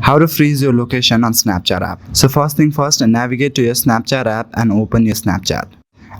How to freeze your location on Snapchat app. So first thing first, navigate to your Snapchat app and open your Snapchat.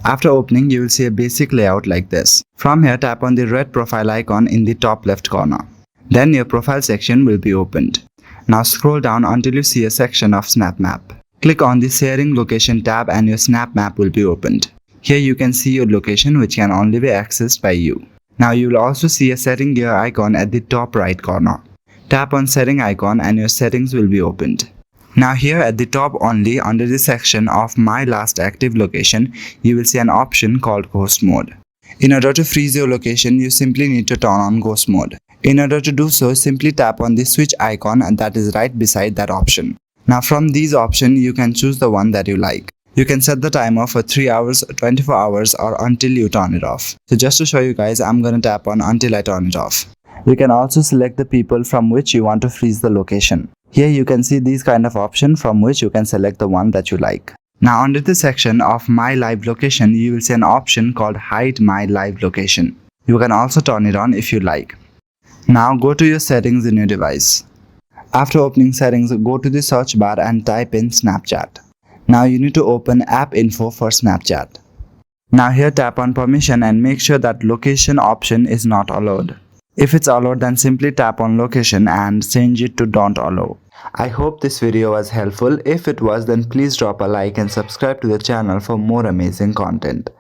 After opening, you will see a basic layout like this. From here, tap on the red profile icon in the top left corner. Then your profile section will be opened. Now scroll down until you see a section of Snap Map. Click on the Sharing Location tab and your Snap Map will be opened. Here you can see your location, which can only be accessed by you. Now you will also see a setting gear icon at the top right corner. Tap on setting icon and your settings will be opened. Now here at the top only, under the section of my last active location, you will see an option called Ghost Mode. In order to freeze your location, you simply need to turn on Ghost Mode. In order to do so, simply tap on the switch icon that is right beside that option. Now from these options, you can choose the one that you like. You can set the timer for 3 hours, 24 hours or until you turn it off. So just to show you guys, I'm gonna tap on until I turn it off. You can also select the people from which you want to freeze the location. Here you can see these kind of options from which you can select the one that you like. Now under the section of My Live Location, you will see an option called Hide My Live Location. You can also turn it on if you like. Now go to your settings in your device. After opening settings, go to the search bar and type in Snapchat. Now you need to open app info for Snapchat. Now here tap on permission and make sure that location option is not allowed. If it's allowed, then simply tap on location and change it to don't allow. I hope this video was helpful. If it was, then please drop a like and subscribe to the channel for more amazing content.